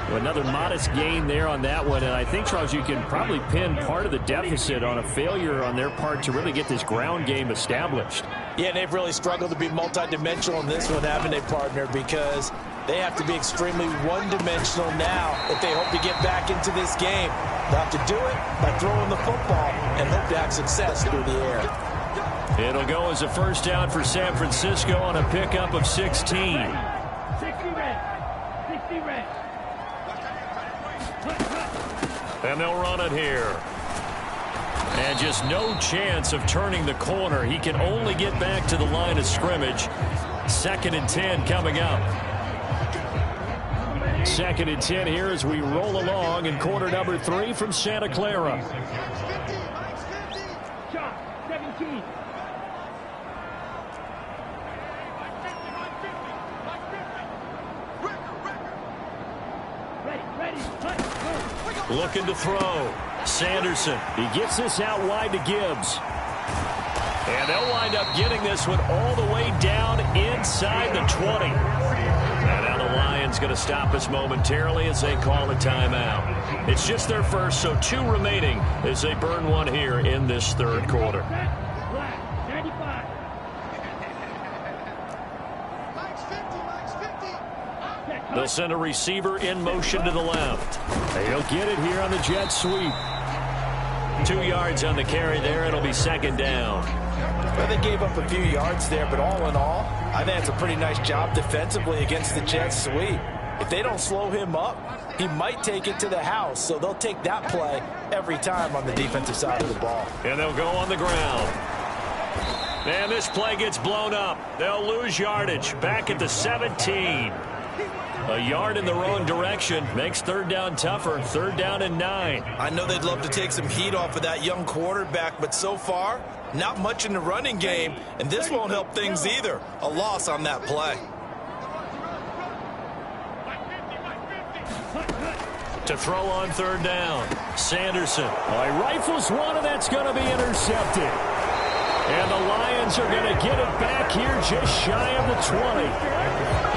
Well, another modest gain there on that one, and I think, Charles, you can probably pin part of the deficit on a failure on their part to really get this ground game established. Yeah, they've really struggled to be multidimensional in this one, haven't they, partner? Because they have to be extremely one-dimensional now if they hope to get back into this game. They'll have to do it by throwing the football and hope to have success through the air. It'll go as a 1st down for San Francisco on a pickup of 16. And they'll run it here. And just no chance of turning the corner. He can only get back to the line of scrimmage. 2nd and 10 coming up. 2nd and 10 here as we roll along in quarter number 3 from Santa Clara. Looking to throw. Sanderson. He gets this out wide to Gibbs. And they'll wind up getting this one all the way down inside the 20. And now the Lions going to stop us momentarily as they call a timeout. It's just their first, so 2 remaining as they burn one here in this 3rd quarter. They'll send a receiver in motion to the left. They'll get it here on the jet sweep. 2 yards on the carry there. It'll be 2nd down. Well, they gave up a few yards there, but all in all, I think it's a pretty nice job defensively against the jet sweep. If they don't slow him up, he might take it to the house. So they'll take that play every time on the defensive side of the ball. And they'll go on the ground. And this play gets blown up. They'll lose yardage. Back at the 17. A yard in the wrong direction makes third down tougher. Third down and 9. I know they'd love to take some heat off of that young quarterback, but so far, not much in the running game, and this won't help things either. A loss on that play. To throw on third down, Sanderson. Well, he rifles one, and that's going to be intercepted. And the Lions are going to get it back here just shy of the 20.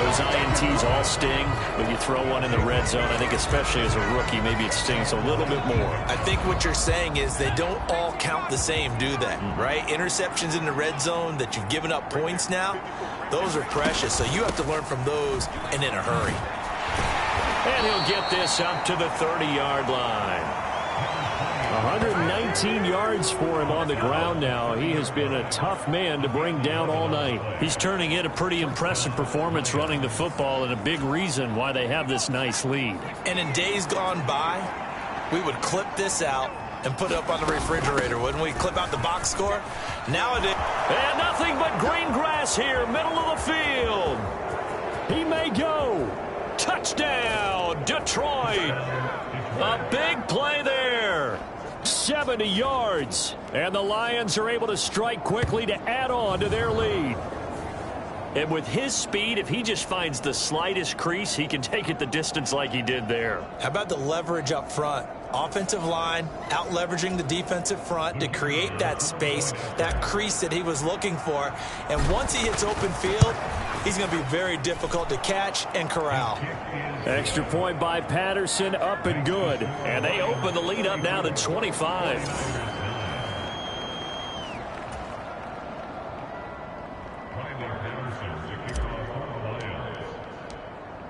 Those INTs all sting when you throw one in the red zone. I think especially as a rookie, maybe it stings a little bit more. I think what you're saying is they don't all count the same, do they? Right? Interceptions in the red zone that you've given up points now, those are precious. So you have to learn from those and in a hurry. And he'll get this up to the 30-yard line. 119 yards for him on the ground now. He has been a tough man to bring down all night. He's turning in a pretty impressive performance running the football, and a big reason why they have this nice lead. And in days gone by, we would clip this out and put it up on the refrigerator, wouldn't we? Clip out the box score. Nowadays. And nothing but green grass here, middle of the field. He may go. Touchdown, Detroit. A big play there. 70 yards. And the Lions are able to strike quickly to add on to their lead. And with his speed, if he just finds the slightest crease, he can take it the distance like he did there. How about the leverage up front? Offensive line out leveraging the defensive front to create that space, that crease that he was looking for. And once he hits open field, he's going to be very difficult to catch and corral. Extra point by Patterson, up and good. And they open the lead up now to 25.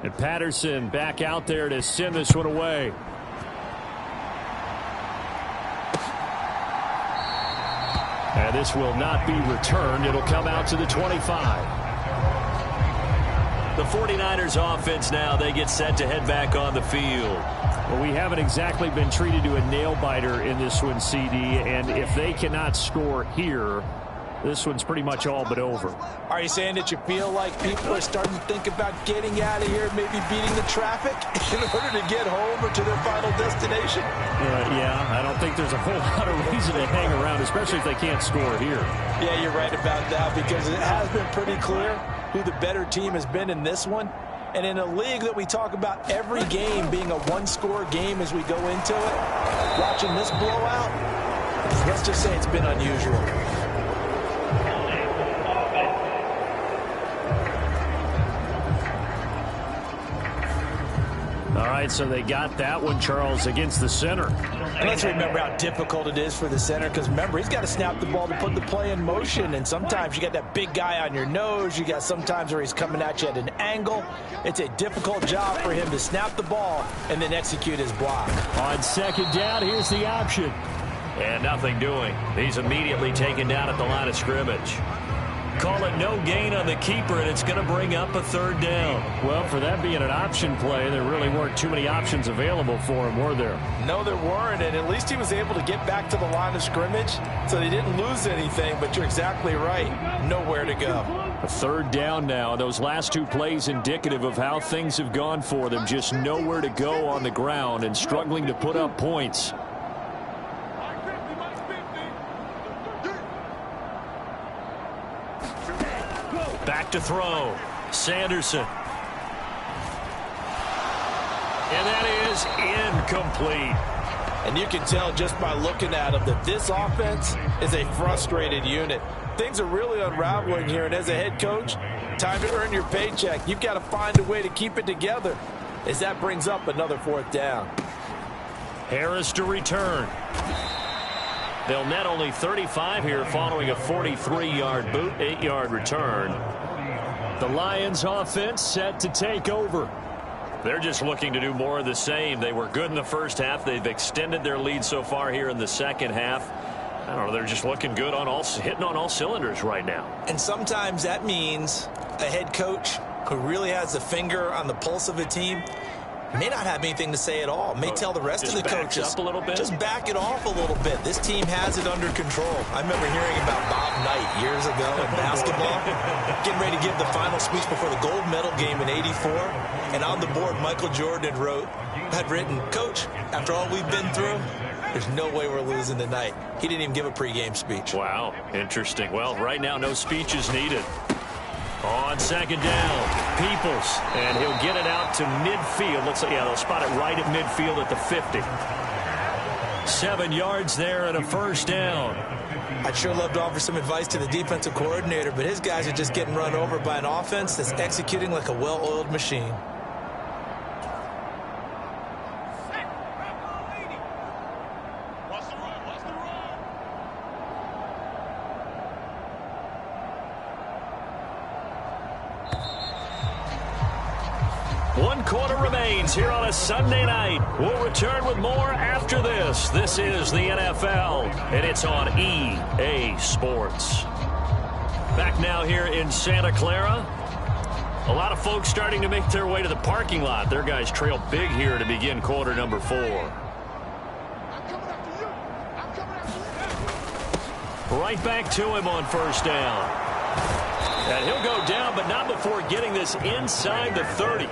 And Patterson back out there to send this one away. And this will not be returned. It'll come out to the 25. The 49ers offense now, they get set to head back on the field. Well, we haven't exactly been treated to a nail-biter in this one, CD, and if they cannot score here, this one's pretty much all but over. Are you saying that you feel like people are starting to think about getting out of here, maybe beating the traffic in order to get home or to their final destination? Yeah, I don't think there's a whole lot of reason to hang around, especially if they can't score here. Yeah, you're right about that, because it has been pretty clear who the better team has been in this one. And in a league that we talk about every game being a one-score game as we go into it, watching this blowout, let's just say it's been unusual. All right, so they got that one, Charles, against the center. And let's remember how difficult it is for the center, because remember, he's got to snap the ball to put the play in motion, and sometimes you got that big guy on your nose. You got sometimes where he's coming at you at an angle. It's a difficult job for him to snap the ball and then execute his block. On second down, here's the option. And nothing doing. He's immediately taken down at the line of scrimmage. Call it no gain on the keeper, and it's going to bring up a third down. Well, for that being an option play, there really weren't too many options available for him, were there? No, there weren't, and at least he was able to get back to the line of scrimmage, so they didn't lose anything, but you're exactly right. Nowhere to go. A third down now. Those last two plays indicative of how things have gone for them. Just nowhere to go on the ground and struggling to put up points. Back to throw. Sanderson. And that is incomplete. And you can tell just by looking at him that this offense is a frustrated unit. Things are really unraveling here, and as a head coach, time to earn your paycheck. You've got to find a way to keep it together, as that brings up another fourth down. Harris to return. They'll net only 35 here following a 43-yard boot, 8-yard return. The Lions offense set to take over. They're just looking to do more of the same. They were good in the first half. They've extended their lead so far here in the second half. I don't know, they're just looking good on hitting on all cylinders right now. And sometimes that means a head coach who really has a finger on the pulse of a team may not have anything to say at all. May tell the rest of the coaches, up a little bit. just back it off a little bit. This team has it under control. I remember hearing about Bob Knight years ago in basketball, getting ready to give the final speech before the gold medal game in '84, and on the board, Michael Jordan had written, "Coach, after all we've been through, there's no way we're losing tonight." He didn't even give a pregame speech. Wow, interesting. Well, right now, no speech is needed. On second down, Peoples, and he'll get it out to midfield. They'll spot it right at midfield at the 50. 7 yards there and a first down. I'd sure love to offer some advice to the defensive coordinator, but his guys are just getting run over by an offense that's executing like a well-oiled machine. One quarter remains here on a Sunday night. We'll return with more after this. This is the NFL, and it's on EA Sports. Back now here in Santa Clara. A lot of folks starting to make their way to the parking lot. Their guys trail big here to begin quarter number 4. Right back to him on first down. And he'll go down, but not before getting this inside the 30.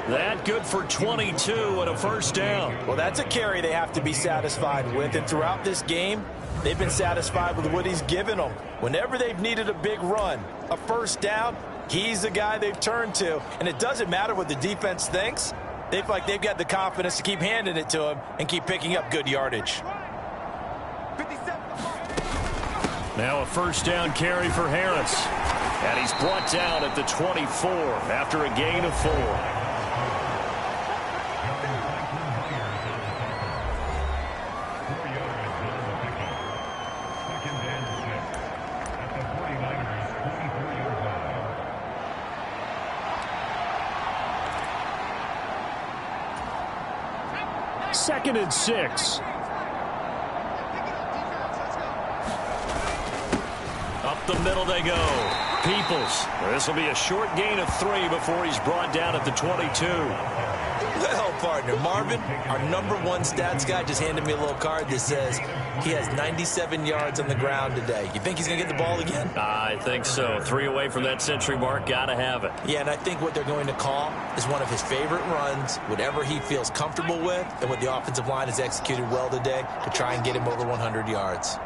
That good for 22 and a first down. Well, that's a carry they have to be satisfied with. And throughout this game, they've been satisfied with what he's given them. Whenever they've needed a big run, a first down, he's the guy they've turned to. And it doesn't matter what the defense thinks. They've got the confidence to keep handing it to him and keep picking up good yardage. Now a first down carry for Harris. And he's brought down at the 24 after a gain of 4. Second and 6. Up the middle they go. Peoples. This will be a short gain of 3 before he's brought down at the 22. Well, partner, Marvin, our #1 stats guy just handed me a little card that says he has 97 yards on the ground today. You think he's going to get the ball again? I think so. 3 away from that century mark. Got to have it. Yeah, and I think what they're going to call is one of his favorite runs, whatever he feels comfortable with, and what the offensive line has executed well today to try and get him over 100 yards.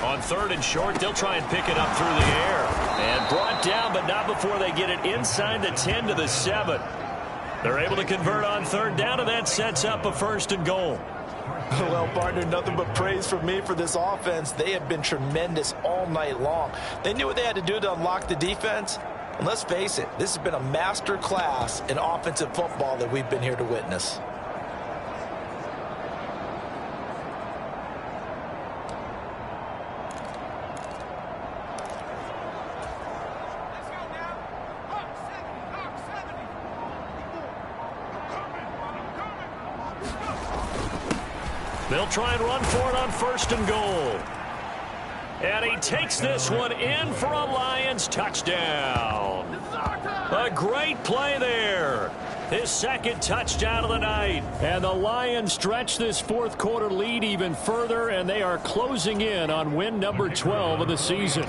On third and short, they'll try and pick it up through the air. And brought down, but not before they get it inside the 10 to the 7. They're able to convert on third down, and that sets up a first and goal. Well, partner, nothing but praise from me for this offense. They have been tremendous all night long. They knew what they had to do to unlock the defense. And let's face it, this has been a master class in offensive football that we've been here to witness. They'll try and run for it on first and goal. And he takes this one in for a Lions touchdown. A great play there. His second touchdown of the night. And the Lions stretch this fourth quarter lead even further, and they are closing in on win number 12 of the season.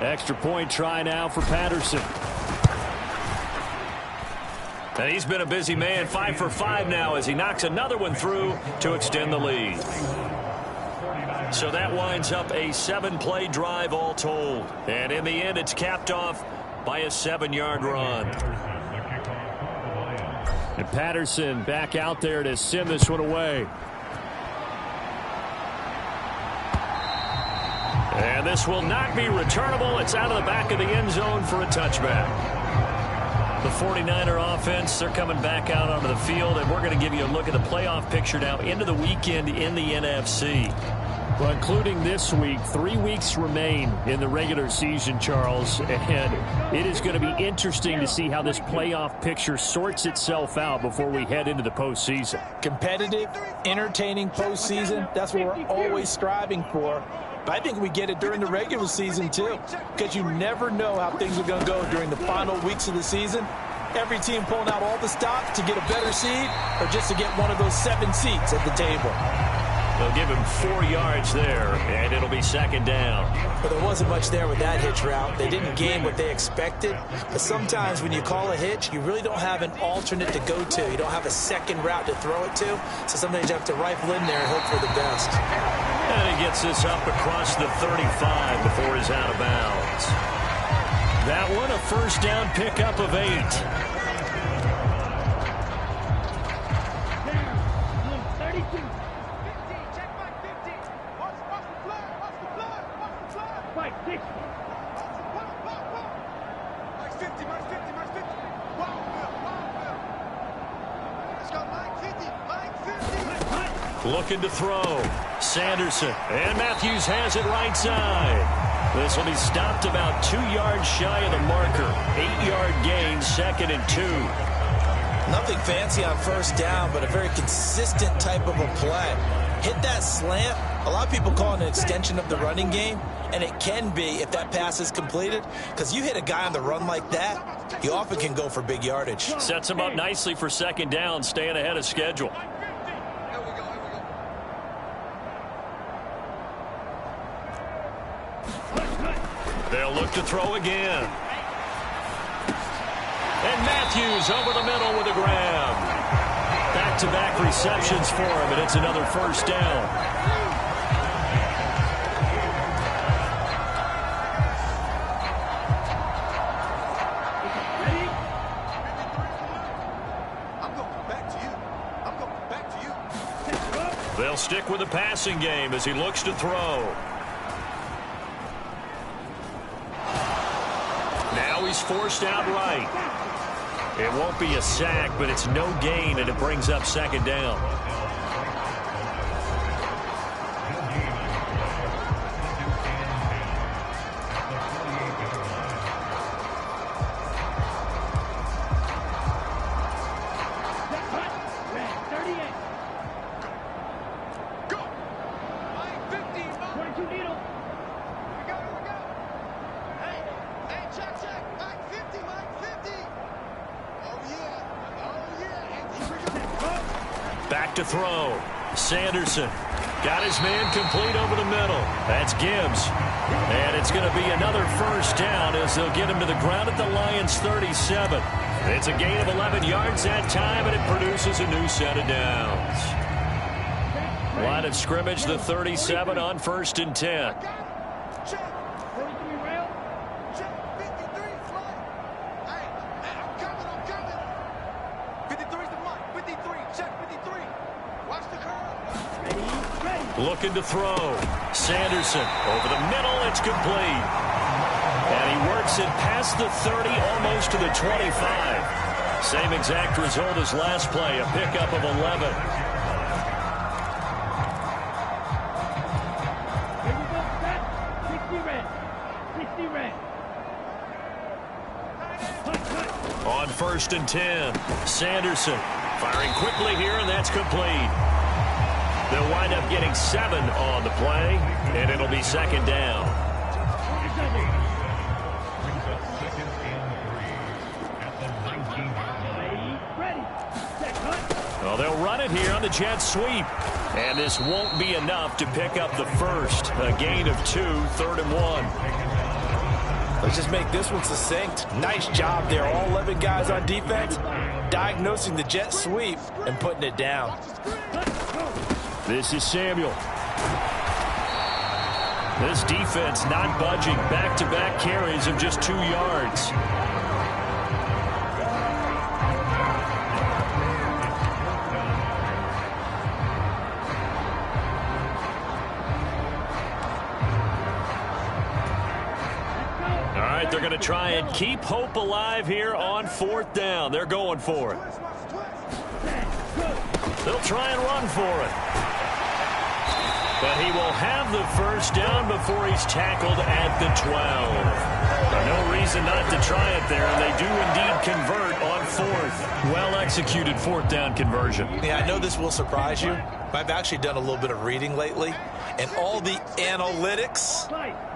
Extra point try now for Patterson. And he's been a busy man, 5 for 5 now as he knocks another one through to extend the lead. So that winds up a 7-play drive all told. And in the end, it's capped off by a 7-yard run. And Patterson back out there to send this one away. And this will not be returnable. It's out of the back of the end zone for a touchback. The 49er offense, they're coming back out onto the field, and we're going to give you a look at the playoff picture now into the weekend in the NFC. Well, including this week, 3 weeks remain in the regular season, Charles, and it is going to be interesting to see how this playoff picture sorts itself out before we head into the postseason. Competitive, entertaining postseason, that's what we're always striving for. But I think we get it during the regular season, too, because you never know how things are going to go during the final weeks of the season. Every team pulling out all the stops to get a better seed or just to get one of those 7 seats at the table. They'll give him 4 yards there, and it'll be second down. But there wasn't much there with that hitch route. They didn't gain what they expected. But sometimes when you call a hitch, you really don't have an alternate to go to. You don't have a second route to throw it to. So sometimes you have to rifle in there and hope for the best. And he gets this up across the 35 before he's out of bounds. That one, a first down pickup of 8. Looking to throw. Sanderson. And Matthews has it right side. This will be stopped about 2 yards shy of the marker. 8-yard gain, 2nd and 2. Nothing fancy on first down, but a very consistent type of a play. Hit that slant. A lot of people call it an extension of the running game, and it can be if that pass is completed, because you hit a guy on the run like that, you often can go for big yardage. Sets him up nicely for second down, staying ahead of schedule. They'll look to throw again. And Matthews over the middle with a grab. Back-to-back receptions for him, and it's another first down. They'll stick with the passing game as he looks to throw. He's forced outright. It won't be a sack, but it's no gain, and it brings up second down. Back to throw. Sanderson got his man complete over the middle. That's Gibbs. And it's going to be another first down as they'll get him to the ground at the Lions' 37. It's a gain of 11 yards that time, and it produces a new set of downs. Line of scrimmage, the 37 on 1st and 10. Looking to throw. Sanderson over the middle. It's complete. And he works it past the 30, almost to the 25. Same exact result as last play, a pickup of 11. On 1st and 10, Sanderson firing quickly here, and that's complete. They'll wind up getting 7 on the play, and it'll be second down. Well, they'll run it here on the jet sweep. And this won't be enough to pick up the first. A gain of 2, 3rd and 1. Let's just make this one succinct. Nice job there. All 11 guys on defense diagnosing the jet sweep and putting it down. This is Samuel. This defense not budging. Back-to-back carries of just 2 yards. All right, they're going to try and keep hope alive here on 4th down. They're going for it. They'll try and run for it. But he will have have the first down before he's tackled at the 12. No reason not to try it there, and they do indeed convert on fourth. Well-executed fourth down conversion. Yeah, I know this will surprise you, but I've actually done a little bit of reading lately, and all the analytics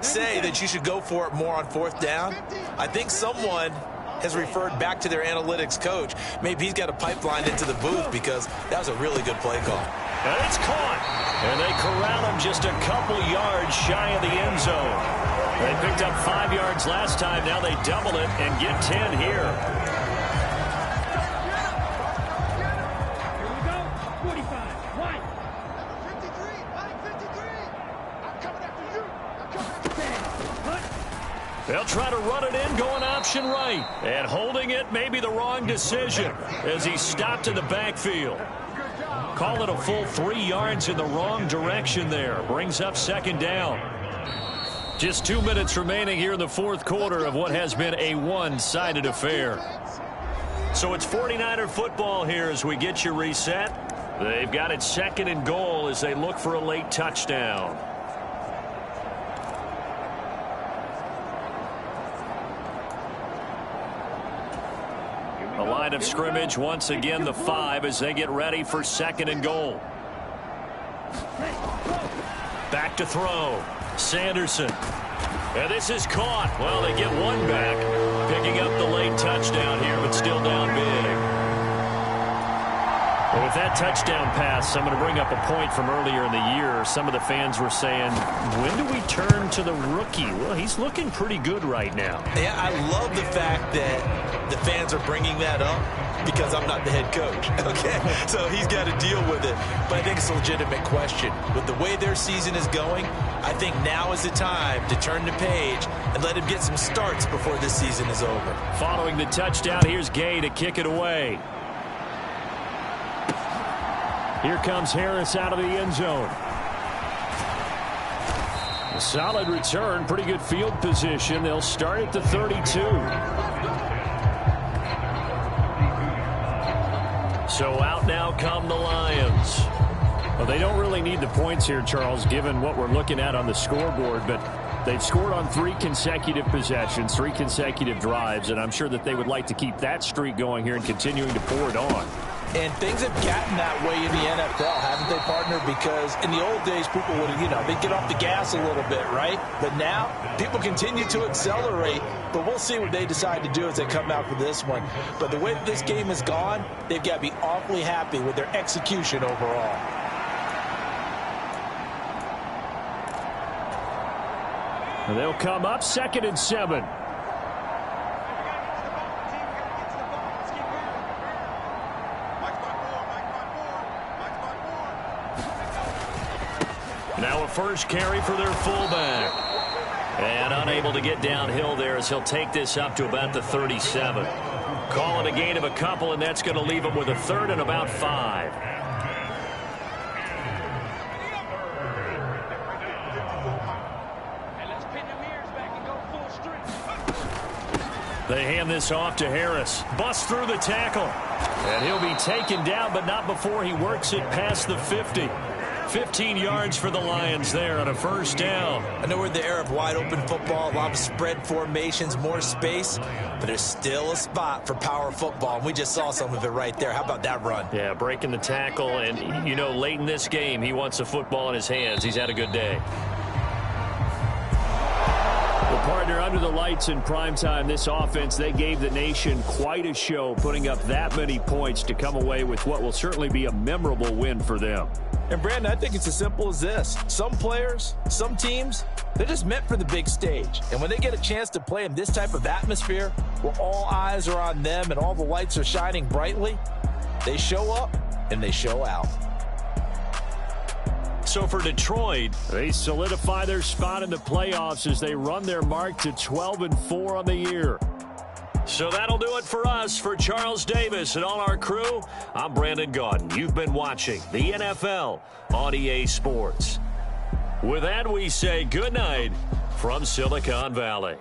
say that you should go for it more on fourth down. I think someone has referred back to their analytics coach. Maybe he's got a pipeline into the booth because that was a really good play call. And it's caught. And they corral him just a couple yards shy of the end zone. They picked up 5 yards last time. Now they double it and get 10 here. Here we go. 45. White. 53. White 53. I'm coming after you. I'm coming after you. They'll try to run it in, going option right. And holding it may be the wrong decision as he stopped in the backfield. Call it a full 3 yards in the wrong direction there. Brings up second down. Just 2 minutes remaining here in the fourth quarter of what has been a one-sided affair. So it's 49er football here as we get you reset. They've got it second and goal as they look for a late touchdown. The line of scrimmage once again the 5 as they get ready for second and goal. Back to throw. Sanderson. And this is caught. Well, they get one back. Picking up the late touchdown here, but still down big. Well, with that touchdown pass, I'm going to bring up a point from earlier in the year. Some of the fans were saying, when do we turn to the rookie? Well, he's looking pretty good right now. Yeah, I love the fact that the fans are bringing that up because I'm not the head coach, okay? So he's got to deal with it. But I think it's a legitimate question. With the way their season is going, I think now is the time to turn the page and let him get some starts before this season is over. Following the touchdown, here's Gay to kick it away. Here comes Harris out of the end zone. A solid return, pretty good field position. They'll start at the 32. So out now come the Lions. Well, they don't really need the points here, Charles, given what we're looking at on the scoreboard, but they've scored on 3 consecutive possessions, 3 consecutive drives, and I'm sure that they would like to keep that streak going here and continuing to pour it on. And things have gotten that way in the NFL, haven't they, partner? Because in the old days, people would, they'd get off the gas a little bit, right? But now, people continue to accelerate. But we'll see what they decide to do as they come out for this one. But the way this game has gone, they've got to be awfully happy with their execution overall. And they'll come up 2nd and 7. Now a first carry for their fullback. And unable to get downhill there as he'll take this up to about the 37. Call it a gain of a couple, and that's going to leave him with a 3rd and about 5. They hand this off to Harris. Busts through the tackle. And he'll be taken down, but not before he works it past the 50. 15 yards for the Lions there on a first down. I know we're in the era of wide-open football, a lot of spread formations, more space, but there's still a spot for power football, and we just saw some of it right there. How about that run? Yeah, breaking the tackle, and, late in this game, he wants the football in his hands. He's had a good day. Partner, under the lights in primetime, this offense, they gave the nation quite a show, putting up that many points to come away with what will certainly be a memorable win for them. And, Brandon, I think it's as simple as this. Some players, some teams, they're just meant for the big stage. And when they get a chance to play in this type of atmosphere where all eyes are on them and all the lights are shining brightly, they show up and they show out. So for Detroit, they solidify their spot in the playoffs as they run their mark to 12-4 on the year. So that'll do it for us. For Charles Davis and all our crew, I'm Brandon Gaudin. You've been watching the NFL on EA Sports. With that, we say good night from Silicon Valley.